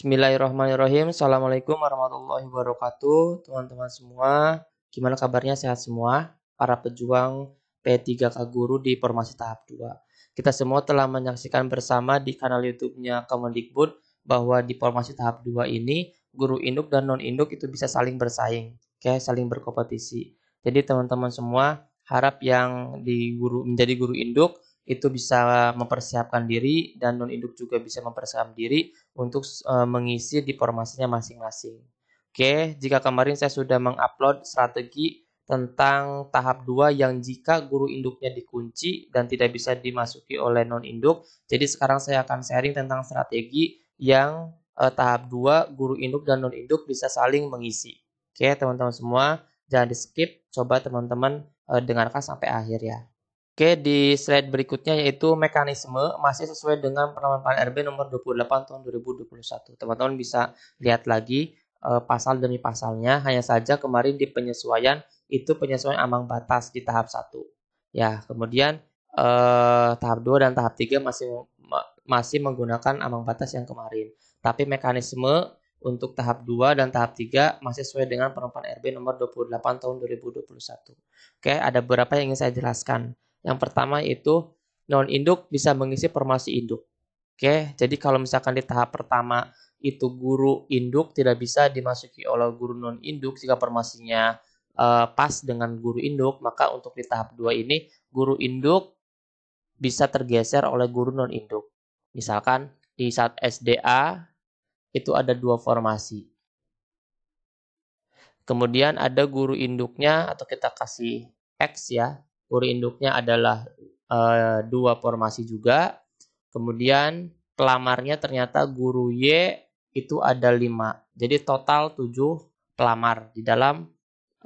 Bismillahirrahmanirrahim. Assalamualaikum warahmatullahi wabarakatuh. Teman-teman semua, gimana kabarnya? Sehat semua? Para pejuang P3K Guru di Formasi Tahap 2. Kita semua telah menyaksikan bersama di kanal YouTube-nya Kemendikbud bahwa di Formasi Tahap 2 ini guru induk dan non-induk itu bisa saling bersaing, saling berkompetisi. Jadi teman-teman semua harap yang menjadi guru induk itu bisa mempersiapkan diri dan non-induk juga bisa mempersiapkan diri untuk mengisi di formasinya masing-masing. Oke, jika kemarin saya sudah mengupload strategi tentang tahap 2 yang jika guru induknya dikunci dan tidak bisa dimasuki oleh non-induk, jadi sekarang saya akan sharing tentang strategi yang tahap 2 guru induk dan non-induk bisa saling mengisi. Oke, teman-teman semua, jangan di-skip, coba teman-teman dengarkan sampai akhir ya. Oke, di slide berikutnya yaitu mekanisme masih sesuai dengan penerapan RB nomor 28 tahun 2021. Teman-teman bisa lihat lagi pasal demi pasalnya. Hanya saja kemarin di penyesuaian itu penyesuaian ambang batas di tahap 1. Ya, kemudian tahap 2 dan tahap 3 masih menggunakan ambang batas yang kemarin. Tapi mekanisme untuk tahap 2 dan tahap 3 masih sesuai dengan penerapan RB nomor 28 tahun 2021. Oke, ada beberapa yang ingin saya jelaskan. Yang pertama itu non-induk bisa mengisi formasi induk. Oke, jadi kalau misalkan di tahap pertama itu guru induk tidak bisa dimasuki oleh guru non-induk jika formasinya pas dengan guru induk, maka untuk di tahap 2 ini guru induk bisa tergeser oleh guru non-induk. Misalkan di saat SDA itu ada 2 formasi. Kemudian ada guru induknya atau kita kasih X ya. Guru induknya adalah 2 formasi juga. Kemudian pelamarnya ternyata guru Y itu ada 5. Jadi total 7 pelamar di dalam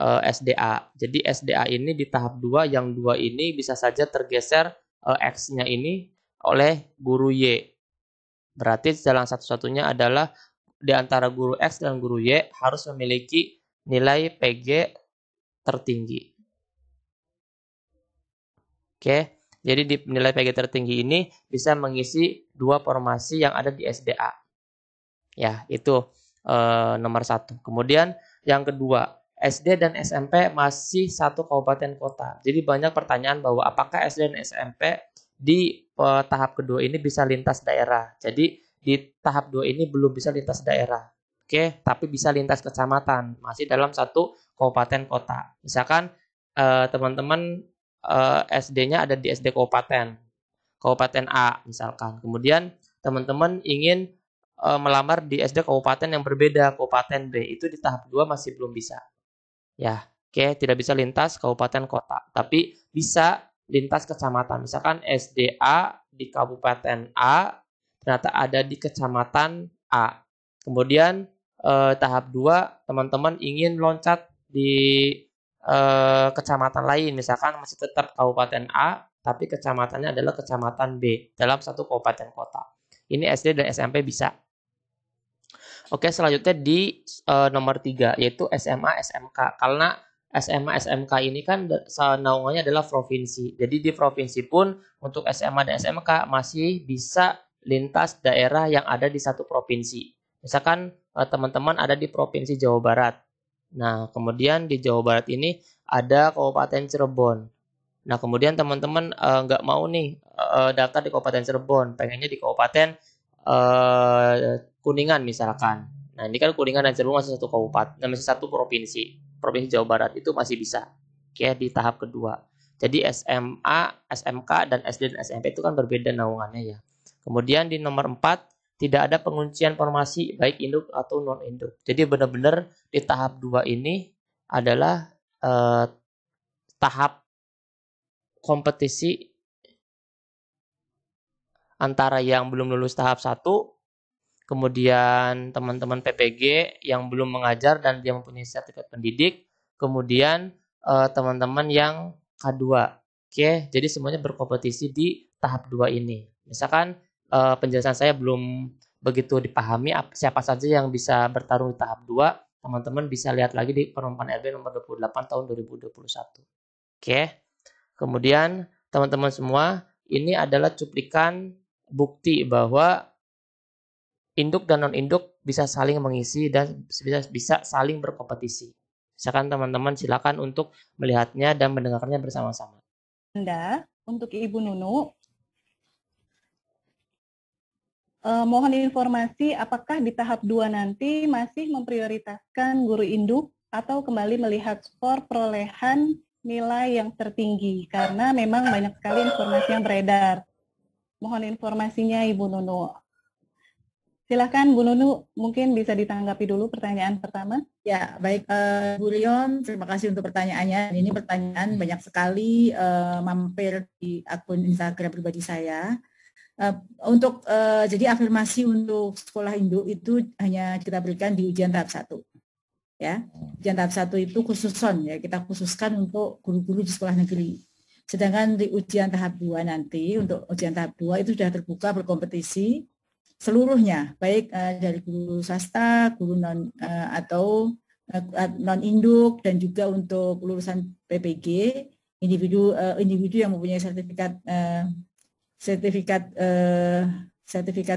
SDA. Jadi SDA ini di tahap 2 yang 2 ini bisa saja tergeser X-nya ini oleh guru Y. Berarti jalan satu-satunya adalah di antara guru X dan guru Y harus memiliki nilai PG tertinggi. Oke, jadi di nilai PG tertinggi ini bisa mengisi 2 formasi yang ada di SDA. Ya, itu nomor 1. Kemudian yang kedua, SD dan SMP masih satu kabupaten kota. Jadi banyak pertanyaan bahwa apakah SD dan SMP di tahap kedua ini bisa lintas daerah. Jadi di tahap 2 ini belum bisa lintas daerah. Oke, tapi bisa lintas kecamatan, masih dalam satu kabupaten kota. Misalkan teman-teman SD-nya ada di SD Kabupaten A misalkan. Kemudian teman-teman ingin melamar di SD Kabupaten yang berbeda, Kabupaten B. Itu di tahap 2 masih belum bisa. Ya, oke, tidak bisa lintas kabupaten kota, tapi bisa lintas kecamatan. Misalkan SDA di Kabupaten A ternyata ada di Kecamatan A. Kemudian tahap 2 teman-teman ingin loncat di kecamatan lain, misalkan masih tetap Kabupaten A, tapi kecamatannya adalah Kecamatan B dalam satu kabupaten kota. Ini SD dan SMP bisa. Oke, selanjutnya di nomor 3 yaitu SMA SMK. Karena SMA SMK ini kan naungannya adalah provinsi. Jadi di provinsi pun untuk SMA dan SMK masih bisa lintas daerah yang ada di satu provinsi. Misalkan teman-teman ada di Provinsi Jawa Barat. Nah, kemudian di Jawa Barat ini ada Kabupaten Cirebon. Nah, kemudian teman-teman nggak mau nih daftar di Kabupaten Cirebon, pengennya di Kabupaten Kuningan misalkan. Nah, ini kan Kuningan dan Cirebon masih satu kabupaten, masih satu provinsi. Provinsi Jawa Barat itu masih bisa. Oke, di tahap kedua. Jadi SMA, SMK, dan SD dan SMP itu kan berbeda naungannya ya. Kemudian di nomor 4 tidak ada penguncian formasi baik induk atau non induk. Jadi benar-benar di tahap 2 ini adalah tahap kompetisi antara yang belum lulus tahap 1, kemudian teman-teman PPG yang belum mengajar dan dia mempunyai sertifikat pendidik, kemudian teman-teman yang K2. Oke, jadi semuanya berkompetisi di tahap 2 ini. Misalkan penjelasan saya belum begitu dipahami siapa saja yang bisa bertarung di tahap 2, teman-teman bisa lihat lagi di penerapan RB nomor 28 tahun 2021. Oke. Kemudian teman-teman semua, ini adalah cuplikan bukti bahwa induk dan non-induk bisa saling mengisi dan bisa saling berkompetisi. Misalkan teman-teman silakan untuk melihatnya dan mendengarnya bersama-sama. Anda, untuk Ibu Nunu, mohon informasi apakah di tahap 2 nanti masih memprioritaskan guru induk atau kembali melihat skor perolehan nilai yang tertinggi, karena memang banyak sekali informasi yang beredar. Mohon informasinya Ibu Nunu. Silakan Bu Nunu, mungkin bisa ditanggapi dulu pertanyaan pertama. Ya, baik Bu Rion, terima kasih untuk pertanyaannya. Ini pertanyaan banyak sekali mampir di akun Instagram pribadi saya. Jadi afirmasi untuk sekolah induk itu hanya kita berikan di ujian tahap 1. Ya, ujian tahap 1 itu khususon ya, kita khususkan untuk guru-guru di sekolah negeri. Sedangkan di ujian tahap 2 nanti, untuk ujian tahap 2 itu sudah terbuka berkompetisi seluruhnya, baik dari guru swasta, guru atau non induk, dan juga untuk lulusan PPG, individu yang mempunyai sertifikat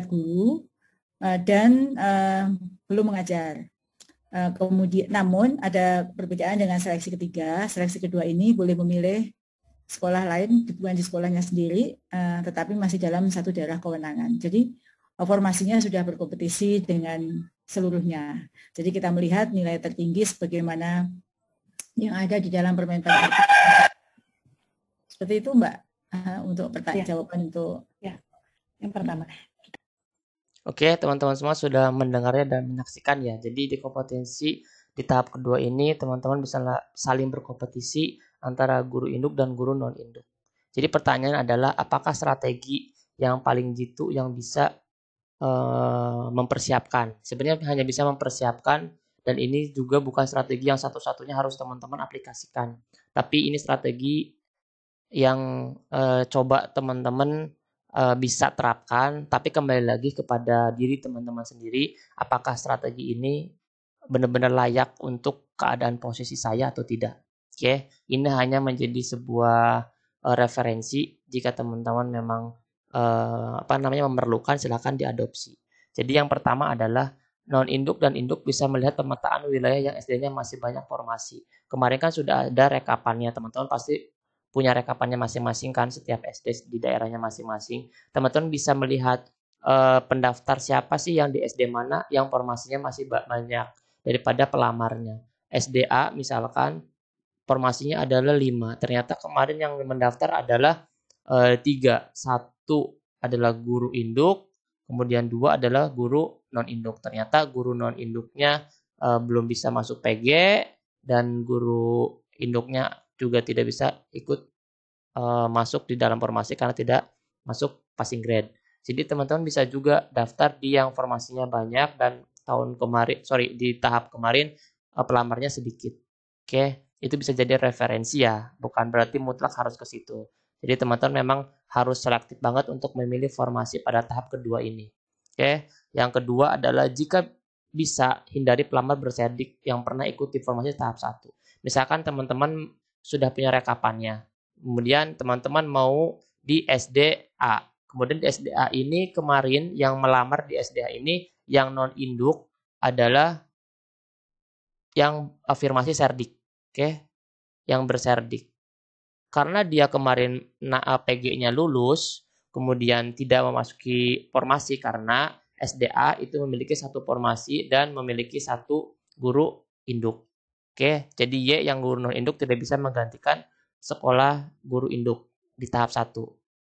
guru dan belum mengajar. Kemudian, namun ada perbedaan dengan seleksi ketiga. Seleksi kedua ini boleh memilih sekolah lain, bukan di sekolahnya sendiri, tetapi masih dalam satu daerah kewenangan. Jadi formasinya sudah berkompetisi dengan seluruhnya. Jadi kita melihat nilai tertinggi sebagaimana yang ada di dalam Permentan. Seperti itu Mbak, untuk pertanyaan jawaban untuk yang pertama. Oke, teman-teman semua sudah mendengarnya dan menyaksikan ya. Jadi di kompetensi di tahap kedua ini teman-teman bisa saling berkompetisi antara guru induk dan guru non induk. Jadi pertanyaan adalah apakah strategi yang paling jitu yang bisa mempersiapkan. Sebenarnya hanya bisa mempersiapkan, dan ini juga bukan strategi yang satu-satunya harus teman-teman aplikasikan. Tapi ini strategi yang coba teman-teman bisa terapkan, tapi kembali lagi kepada diri teman-teman sendiri, apakah strategi ini benar-benar layak untuk keadaan posisi saya atau tidak. Oke, ini hanya menjadi sebuah referensi. Jika teman-teman memang memerlukan, silakan diadopsi. Jadi yang pertama adalah non induk dan induk bisa melihat pemetaan wilayah yang SD-nya masih banyak formasi. Kemarin kan sudah ada rekapannya, teman-teman pasti punya rekapannya masing-masing kan, setiap SD di daerahnya masing-masing. Teman-teman bisa melihat pendaftar siapa sih yang di SD mana yang formasinya masih banyak daripada pelamarnya. SDA misalkan formasinya adalah 5. Ternyata kemarin yang mendaftar adalah 3. 1 adalah guru induk, kemudian 2 adalah guru non induk. Ternyata guru non induknya belum bisa masuk PG, dan guru induknya juga tidak bisa ikut masuk di dalam formasi karena tidak masuk passing grade. Jadi teman-teman bisa juga daftar di yang formasinya banyak dan di tahap kemarin pelamarnya sedikit. Oke, itu bisa jadi referensi ya, bukan berarti mutlak harus ke situ. Jadi teman-teman memang harus selektif banget untuk memilih formasi pada tahap kedua ini. Oke, yang kedua adalah jika bisa hindari pelamar berserdik yang pernah ikuti formasi tahap 1. Misalkan teman-teman sudah punya rekapannya, kemudian teman-teman mau di SDA. Kemudian di SDA ini kemarin yang melamar di SDA ini yang non induk adalah yang afirmasi serdik. Oke, yang berserdik. Karena dia kemarin PG-nya lulus, kemudian tidak memasuki formasi karena SDA itu memiliki satu formasi dan memiliki satu guru induk. Oke, jadi Y yang guru non induk tidak bisa menggantikan sekolah guru induk di tahap 1.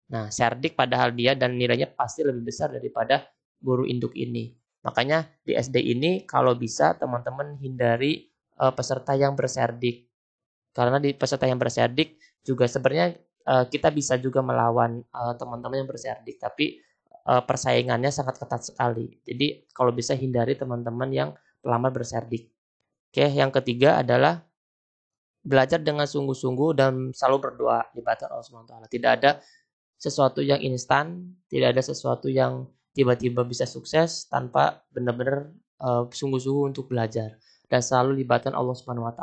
Nah, serdik padahal dia dan nilainya pasti lebih besar daripada guru induk ini. Makanya di SD ini kalau bisa teman-teman hindari peserta yang berserdik. Karena di peserta yang berserdik juga sebenarnya kita bisa juga melawan teman-teman yang berserdik, tapi persaingannya sangat ketat sekali. Jadi kalau bisa hindari teman-teman yang pelamar berserdik. Oke, yang ketiga adalah belajar dengan sungguh-sungguh dan selalu berdoa libatkan Allah SWT. Tidak ada sesuatu yang instan, tidak ada sesuatu yang tiba-tiba bisa sukses tanpa benar-benar sungguh-sungguh untuk belajar dan selalu libatkan Allah SWT.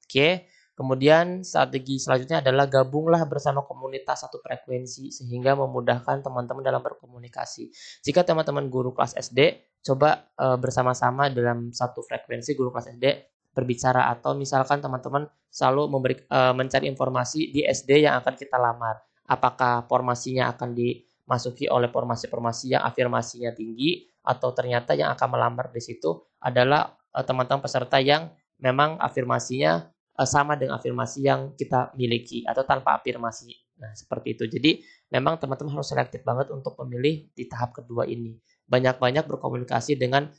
Oke. Kemudian strategi selanjutnya adalah gabunglah bersama komunitas satu frekuensi sehingga memudahkan teman-teman dalam berkomunikasi. Jika teman-teman guru kelas SD coba bersama-sama dalam satu frekuensi guru kelas SD berbicara, atau misalkan teman-teman selalu mencari informasi di SD yang akan kita lamar. Apakah formasinya akan dimasuki oleh formasi-formasi yang afirmasinya tinggi, atau ternyata yang akan melamar di situ adalah teman-teman peserta yang memang afirmasinya sama dengan afirmasi yang kita miliki atau tanpa afirmasi. Nah, seperti itu. Jadi, memang teman-teman harus selektif banget untuk memilih di tahap kedua ini. Banyak-banyak berkomunikasi dengan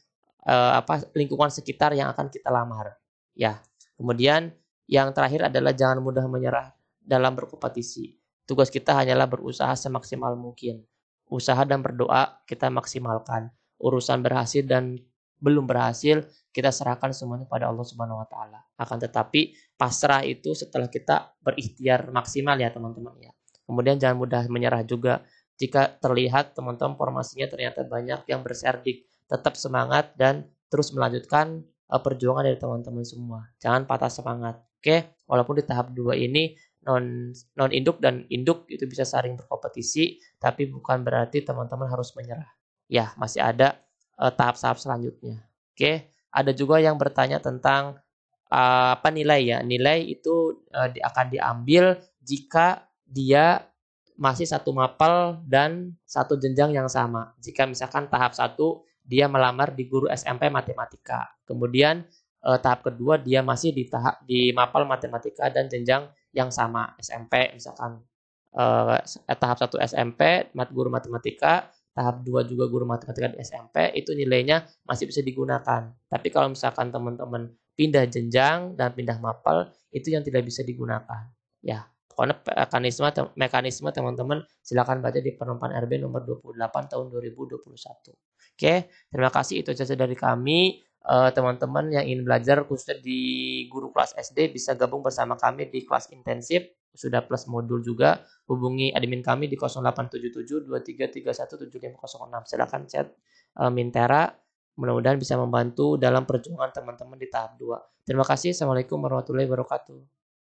lingkungan sekitar yang akan kita lamar. Ya. Kemudian yang terakhir adalah jangan mudah menyerah dalam berkompetisi. Tugas kita hanyalah berusaha semaksimal mungkin. Usaha dan berdoa kita maksimalkan. Urusan berhasil dan belum berhasil kita serahkan semuanya pada Allah Subhanahu wa taala. Akan tetapi pasrah itu setelah kita berikhtiar maksimal ya teman-teman ya. Kemudian jangan mudah menyerah juga. Jika terlihat teman-teman formasinya ternyata banyak yang berserdik, tetap semangat dan terus melanjutkan perjuangan dari teman-teman semua. Jangan patah semangat. Oke, walaupun di tahap 2 ini non induk dan induk itu bisa saling berkompetisi, tapi bukan berarti teman-teman harus menyerah. Ya, masih ada tahap-tahap selanjutnya. Oke, ada juga yang bertanya tentang apa nilai ya. Nilai itu akan diambil jika dia masih satu mapel dan satu jenjang yang sama. Jika misalkan tahap 1 dia melamar di guru SMP matematika. Kemudian tahap kedua dia masih di mapel matematika dan jenjang yang sama. SMP misalkan tahap 1 SMP guru matematika, tahap 2 juga guru matematika di SMP, itu nilainya masih bisa digunakan. Tapi kalau misalkan teman-teman pindah jenjang dan pindah mapel, itu yang tidak bisa digunakan. Ya, pokoknya mekanisme teman-teman silakan baca di Penerapan RB nomor 28 tahun 2021. Oke, terima kasih, itu saja dari kami. Teman-teman yang ingin belajar khususnya di guru kelas SD bisa gabung bersama kami di kelas intensif, sudah plus modul juga. Hubungi admin kami di 0877 2331 7506. Silakan chat Mintera. Mudah-mudahan bisa membantu dalam perjuangan teman-teman di tahap 2. Terima kasih. Assalamualaikum warahmatullahi wabarakatuh.